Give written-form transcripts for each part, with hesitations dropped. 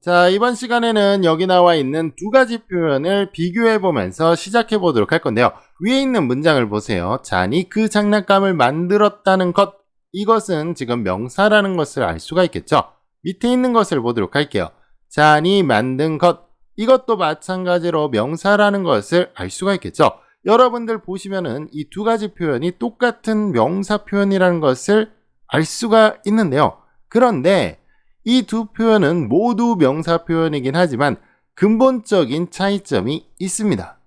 자, 이번 시간에는 여기 나와 있는 두 가지 표현을 비교해 보면서 시작해 보도록 할 건데요. 위에 있는 문장을 보세요. 잔이 그 장난감을 만들었다는 것. 이것은 지금 명사라는 것을 알 수가 있겠죠. 밑에 있는 것을 보도록 할게요. 잔이 만든 것. 이것도 마찬가지로 명사라는 것을 알 수가 있겠죠. 여러분들 보시면은 이 두 가지 표현이 똑같은 명사 표현이라는 것을 알 수가 있는데요. 그런데 이 두 표현은 모두 명사 표현이긴 하지만 근본적인 차이점이 있습니다.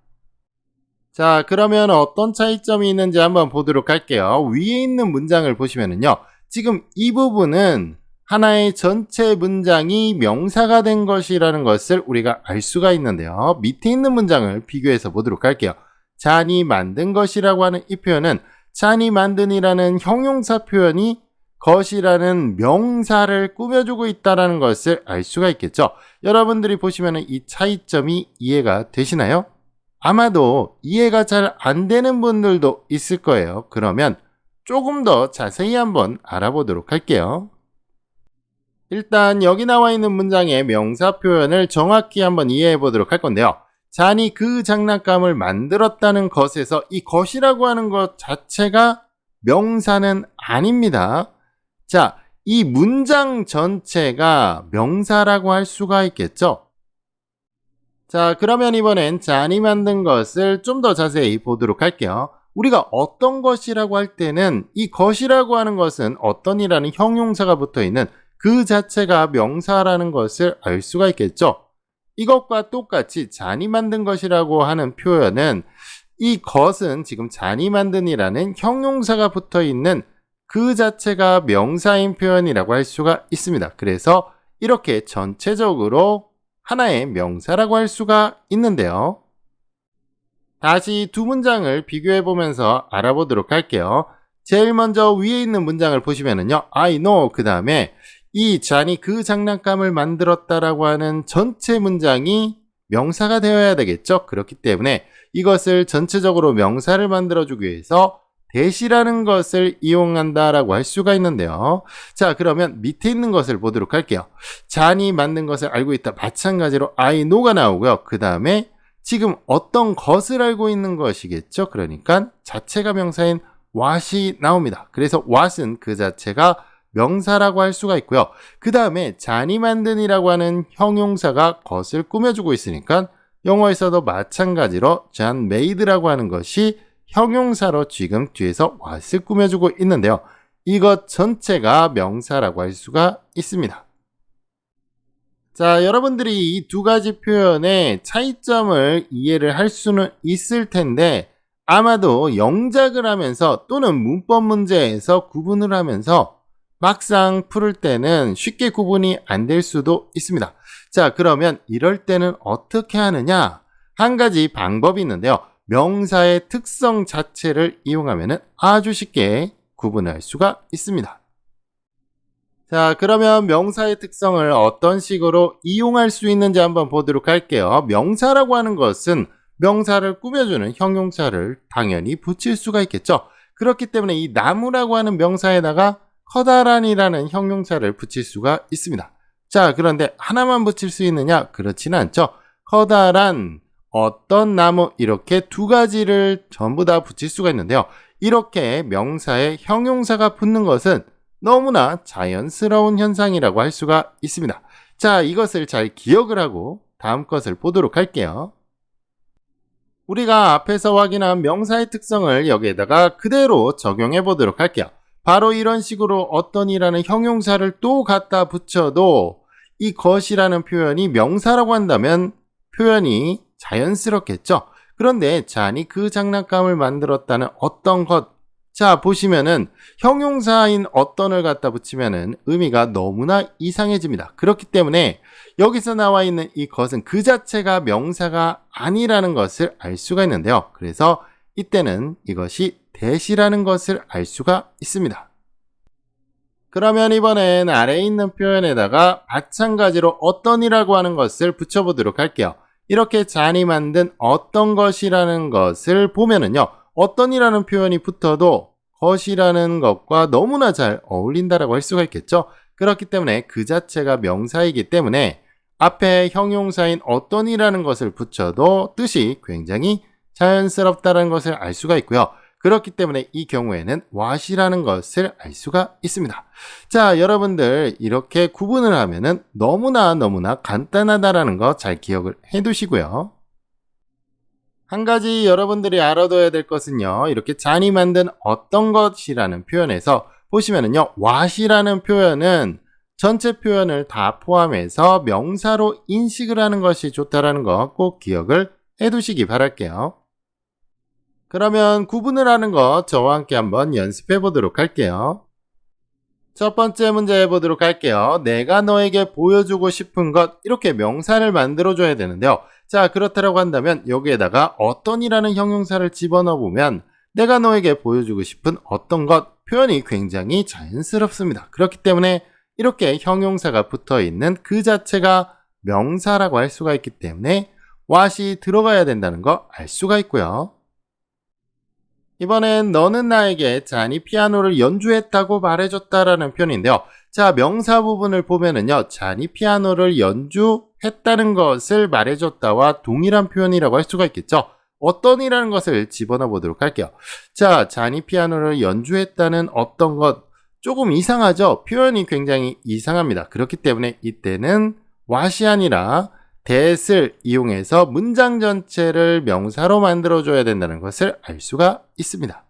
자, 그러면 어떤 차이점이 있는지 한번 보도록 할게요. 위에 있는 문장을 보시면은요. 지금 이 부분은 하나의 전체 문장이 명사가 된 것이라는 것을 우리가 알 수가 있는데요. 밑에 있는 문장을 비교해서 보도록 할게요. 잔이 만든 것이라고 하는 이 표현은 잔이 만든이라는 형용사 표현이 것이라는 명사를 꾸며주고 있다는 것을 알 수가 있겠죠. 여러분들이 보시면 이 차이점이 이해가 되시나요? 아마도 이해가 잘 안 되는 분들도 있을 거예요. 그러면 조금 더 자세히 한번 알아보도록 할게요. 일단 여기 나와 있는 문장의 명사 표현을 정확히 한번 이해해 보도록 할 건데요. 잔이 그 장난감을 만들었다는 것에서 이 것이라고 하는 것 자체가 명사는 아닙니다. 자, 이 문장 전체가 명사라고 할 수가 있겠죠? 자, 그러면 이번엔 잔이 만든 것을 좀 더 자세히 보도록 할게요. 우리가 어떤 것이라고 할 때는 이 것이라고 하는 것은 어떤이라는 형용사가 붙어 있는 그 자체가 명사라는 것을 알 수가 있겠죠? 이것과 똑같이 잔이 만든 것이라고 하는 표현은 이 것은 지금 잔이 만든이라는 형용사가 붙어 있는 그 자체가 명사인 표현이라고 할 수가 있습니다. 그래서 이렇게 전체적으로 하나의 명사라고 할 수가 있는데요. 다시 두 문장을 비교해 보면서 알아보도록 할게요. 제일 먼저 위에 있는 문장을 보시면은요. I know 그 다음에 이 잔이 그 장난감을 만들었다라고 하는 전체 문장이 명사가 되어야 되겠죠. 그렇기 때문에 이것을 전체적으로 명사를 만들어주기 위해서 대시라는 것을 이용한다라고 할 수가 있는데요. 자, 그러면 밑에 있는 것을 보도록 할게요. 잔이 만든 것을 알고 있다. 마찬가지로 I know가 나오고요. 그 다음에 지금 어떤 것을 알고 있는 것이겠죠. 그러니까 자체가 명사인 what이 나옵니다. 그래서 what은 그 자체가 명사라고 할 수가 있고요. 그 다음에 잔이 만든이라고 하는 형용사가 것을 꾸며주고 있으니까 영어에서도 마찬가지로 John made라고 하는 것이 형용사로 지금 뒤에서 what을 꾸며주고 있는데요. 이것 전체가 명사라고 할 수가 있습니다. 자, 여러분들이 이 두 가지 표현의 차이점을 이해를 할 수는 있을 텐데 아마도 영작을 하면서 또는 문법 문제에서 구분을 하면서 막상 풀을 때는 쉽게 구분이 안 될 수도 있습니다. 자, 그러면 이럴 때는 어떻게 하느냐? 한 가지 방법이 있는데요. 명사의 특성 자체를 이용하면 아주 쉽게 구분할 수가 있습니다. 자, 그러면 명사의 특성을 어떤 식으로 이용할 수 있는지 한번 보도록 할게요. 명사라고 하는 것은 명사를 꾸며주는 형용사를 당연히 붙일 수가 있겠죠. 그렇기 때문에 이 나무라고 하는 명사에다가 커다란이라는 형용사를 붙일 수가 있습니다. 자, 그런데 하나만 붙일 수 있느냐? 그렇지는 않죠. 커다란, 어떤 나무 이렇게 두 가지를 전부 다 붙일 수가 있는데요. 이렇게 명사에 형용사가 붙는 것은 너무나 자연스러운 현상이라고 할 수가 있습니다. 자, 이것을 잘 기억을 하고 다음 것을 보도록 할게요. 우리가 앞에서 확인한 명사의 특성을 여기에다가 그대로 적용해 보도록 할게요. 바로 이런 식으로 어떤이라는 형용사를 또 갖다 붙여도 이 것이라는 표현이 명사라고 한다면 표현이 자연스럽겠죠. 그런데 잔이 그 장난감을 만들었다는 어떤 것. 자, 보시면은 형용사인 어떤을 갖다 붙이면은 의미가 너무나 이상해집니다. 그렇기 때문에 여기서 나와 있는 이 것은 그 자체가 명사가 아니라는 것을 알 수가 있는데요. 그래서 이때는 이것이 대시라는 것을 알 수가 있습니다. 그러면 이번엔 아래에 있는 표현에다가 마찬가지로 어떤이라고 하는 것을 붙여보도록 할게요. 이렇게 잔이 만든 어떤 것이라는 것을 보면은요. 어떤이라는 표현이 붙어도 것이라는 것과 너무나 잘 어울린다라고 할 수가 있겠죠. 그렇기 때문에 그 자체가 명사이기 때문에 앞에 형용사인 어떤이라는 것을 붙여도 뜻이 굉장히 자연스럽다는 것을 알 수가 있고요. 그렇기 때문에 이 경우에는 what이라는 것을 알 수가 있습니다. 자, 여러분들 이렇게 구분을 하면은 너무나 간단하다라는 거 잘 기억을 해 두시고요. 한 가지 여러분들이 알아둬야 될 것은요. 이렇게 잔이 만든 어떤 것이라는 표현에서 보시면은요. what이라는 표현은 전체 표현을 다 포함해서 명사로 인식을 하는 것이 좋다라는 거 꼭 기억을 해 두시기 바랄게요. 그러면 구분을 하는 것 저와 함께 한번 연습해 보도록 할게요. 첫 번째 문제 해보도록 할게요. 내가 너에게 보여주고 싶은 것, 이렇게 명사를 만들어줘야 되는데요. 자, 그렇다고 한다면 여기에다가 어떤이라는 형용사를 집어넣어 보면 내가 너에게 보여주고 싶은 어떤 것 표현이 굉장히 자연스럽습니다. 그렇기 때문에 이렇게 형용사가 붙어 있는 그 자체가 명사라고 할 수가 있기 때문에 what이 들어가야 된다는 거 알 수가 있고요. 이번엔 너는 나에게 잔이 피아노를 연주했다고 말해줬다라는 표현인데요. 자, 명사 부분을 보면은요. 잔이 피아노를 연주했다는 것을 말해줬다와 동일한 표현이라고 할 수가 있겠죠. 어떤이라는 것을 집어넣어 보도록 할게요. 자, 잔이 피아노를 연주했다는 어떤 것 조금 이상하죠? 표현이 굉장히 이상합니다. 그렇기 때문에 이때는 what이 아니라 that을 이용해서 문장 전체를 명사로 만들어줘야 된다는 것을 알 수가 있습니다.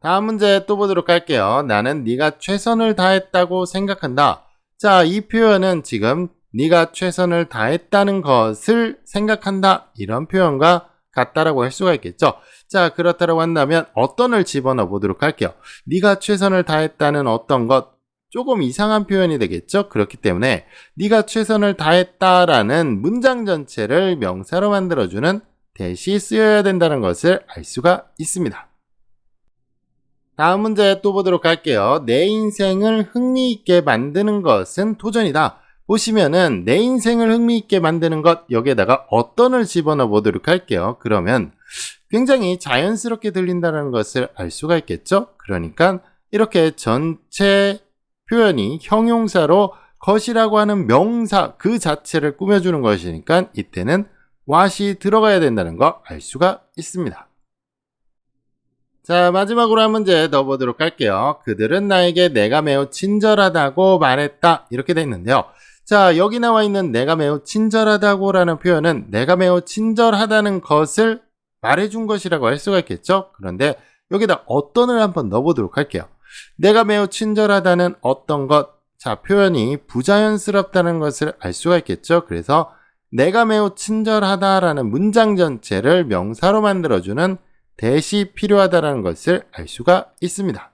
다음 문제 또 보도록 할게요. 나는 네가 최선을 다했다고 생각한다. 자, 이 표현은 지금 네가 최선을 다했다는 것을 생각한다. 이런 표현과 같다라고 할 수가 있겠죠. 자, 그렇다고 한다면 어떤을 집어넣어 보도록 할게요. 네가 최선을 다했다는 어떤 것, 조금 이상한 표현이 되겠죠. 그렇기 때문에 네가 최선을 다했다라는 문장 전체를 명사로 만들어주는 that이 쓰여야 된다는 것을 알 수가 있습니다. 다음 문제 또 보도록 할게요. 내 인생을 흥미있게 만드는 것은 도전이다. 보시면은 내 인생을 흥미있게 만드는 것, 여기에다가 어떤을 집어넣어 보도록 할게요. 그러면 굉장히 자연스럽게 들린다는 것을 알 수가 있겠죠. 그러니까 이렇게 전체 표현이 형용사로 것이라고 하는 명사 그 자체를 꾸며주는 것이니까 이때는 what이 들어가야 된다는 거 알 수가 있습니다. 자, 마지막으로 한 문제 더 보도록 할게요. 그들은 나에게 내가 매우 친절하다고 말했다. 이렇게 돼 있는데요. 자, 여기 나와 있는 내가 매우 친절하다고 라는 표현은 내가 매우 친절하다는 것을 말해준 것이라고 할 수가 있겠죠. 그런데 여기다 어떤을 한번 넣어보도록 할게요. 내가 매우 친절하다는 어떤 것, 자, 표현이 부자연스럽다는 것을 알 수가 있겠죠. 그래서 내가 매우 친절하다라는 문장 전체를 명사로 만들어주는 that이 필요하다는 것을 알 수가 있습니다.